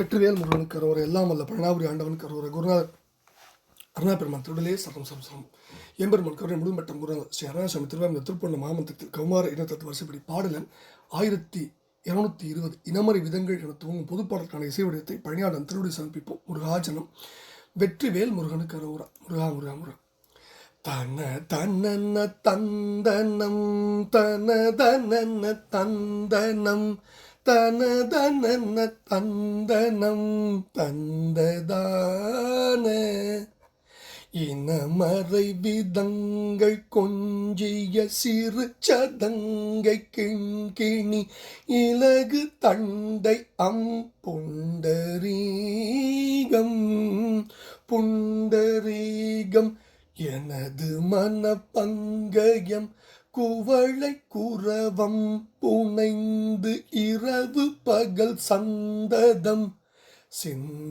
வெற்றிவேல் முருகனுக்கு அரோரை, எல்லாம் வல்ல பழனாபுரி ஆண்டவனுக்கு அரோரை, குருநாதர் அருணா பெருமான் திருடலே சரம் சரம் சரம் எம்பெருமான் கருணை முழுமட்டம் குருநாதர் ஸ்ரீ அருணாசாமி திருவாரூர் திருப்பண்ண மாமந்தத்தில் கௌமார இனத்தத்து வரிசைப்படி பாடலன் 1220 இனமறை விதங்கள் என துவங்கும் பொதுப்பாடலுக்கான இசை வடிவத்தை பழனியாளன் திருவிடி சமர்ப்பிப்போம். முருகாஜனம். வெற்றிவேல் முருகனுக்கு அரோரா. முருகா முருகா முருகா. தன தனன தந்தனம் தன தனன தந்தனம் தனதன தந்தனம் தந்ததான இனமறை விதங்கள் கொஞ்சிய சிறு சதங்கை கிண்கிணி இலகு தண்டை புண்டரீகம் புண்டரீகம் எனது மன பங்கயம் குவளை குரவம் புனைந்து இரவு பகல் சந்ததம் சிந்தியாதோ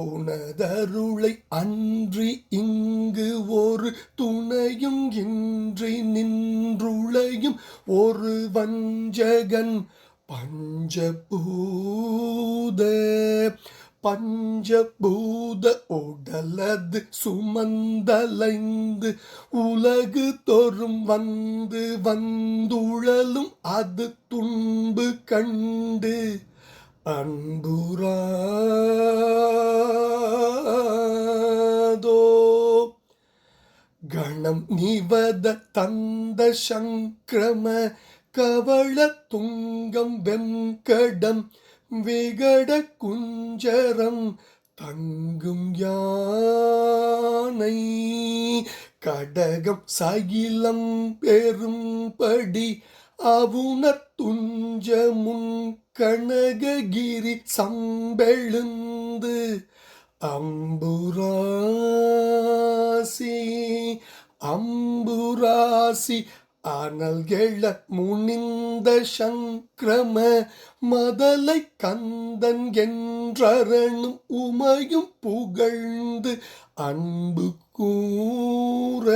உனதருளை அன்றி இங்கு ஒரு துணையும் இன்றி நின்றுளையும் ஒரு வஞ்சகன் பஞ்சபூத உடலது சுமந்தலைந்து உலகு தோறும் வந்து வந்துழலும் அது துன்பு கண்டு அன்புராதோ கணம் நிவத தந்த சங்கிரம கவள துங்கம் வெங்கடம் விகட குஞ்சரம் தங்கும் யானை கடகம் சகிலம் பெரும்படி அவுணர் துஞ்ச முன் கனககிரி சம்பெழுந்து அம்புராசி அனல்கெழ முனிந்த சங்கிரம மதலை கந்தன் என்றரணும் உமையும் புகழ்ந்து அன்பு கூற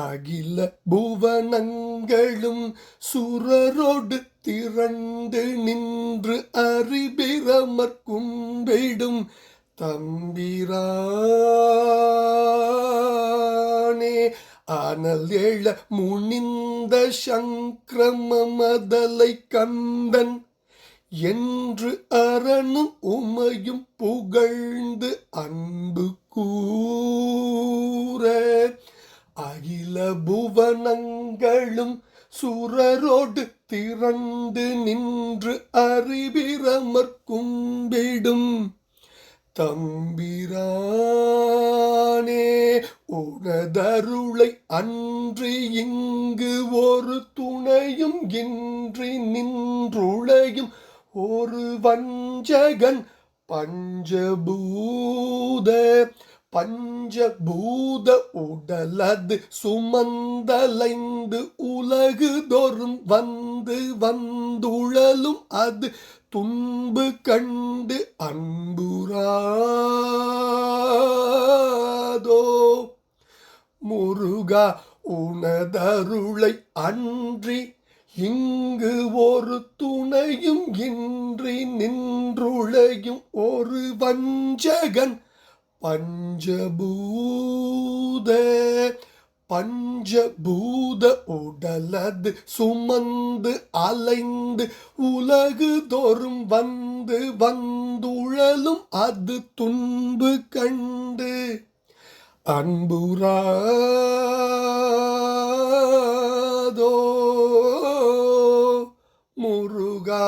அகில புவனங்களும் சுரரோடு திரண்டு நின்று அறிபிரமர் கும்பிடும் தம்பிரானே அனல் எழ முனிந்த சங்கிரம மதலை கந்தன் என்று அரணும் உமையும் புகழ்ந்து அன்பு கூற அகில புவனங்களும் சுரரோடு திரண்டு நின்று அறிபிரமர் கும்பிடும் தம்பிரானே உனதருளை அன்றி இங்கு ஒரு துணையும் இன்றி நின்றுளையும் ஒரு வஞ்சகன் பஞ்சபூத உடலது சுமந்தலைந்து உலகு தோறும் வந்து வந்துழலும் அது துன்பு கண்டு அன்புராதோ முருகா உனதருளை அன்றி இங்கு ஒரு துணையும் இன்றி நின்றுளையும் ஒரு வஞ்சகன் பஞ்சபூத உடலது சுமந்து அலைந்து உலகு தோறும் வந்து வந்துழலும் அது துன்பு கண்டு அன்புராதோ முருகா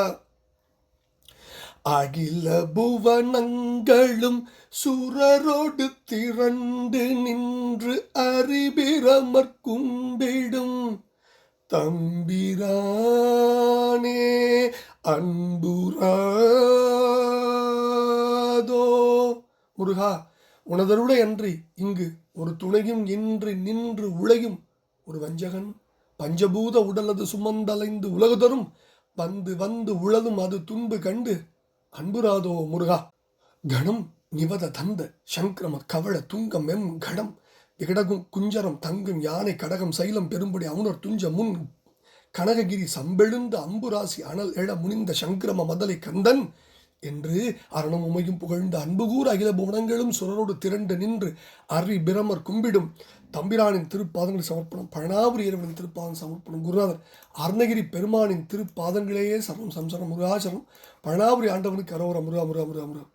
அகில புவனங்களும் சுரரோடு திரண்டு நின்று அறிபிரமர் கும்பிடும் தம்பிரானே அன்புராதோ முருகா உனதருளை அன்றி இங்கு ஒரு துணையும் இன்றி நின்று உழையும் ஒரு வஞ்சகன் பஞ்சபூத உடலது சுமந்தலைந்து உலகுதரும் வந்து வந்து உழலும் அது துன்பு கண்டு அன்புராதோ முருகா. கணம் நிவத தந்த சங்கிரம கவள துங்கம் எம் கடம் விகடகும் குஞ்சரம் தங்கும் யானை கடகம் சைலம் பெரும்படி அவுணர் துஞ்ச முன் கனககிரி சம்பெழுந்த அம்புராசி அனல் எழ முனிந்த சங்கிரம மதலை கந்தன் என்று அரணம் உமையும் புகழ்ந்த அன்புகூர் அகில புவனங்களும் சுரரோடு திரண்டு நின்று அரி பிரமர் கும்பிடும் தம்பிரானின் திருப்பாதங்களை சமர்ப்பணம். பழனாபுரி இறைவனின் திருப்பாதம் சமர்ப்பணம். குருநாதர் அருணகிரி பெருமானின் திருப்பாதங்களேயே சரணம் சம்சரம் முருகாசரம். பழனாபுரி ஆண்டவனுக்கு அரோர முருகா முருகா முருகா முருகா.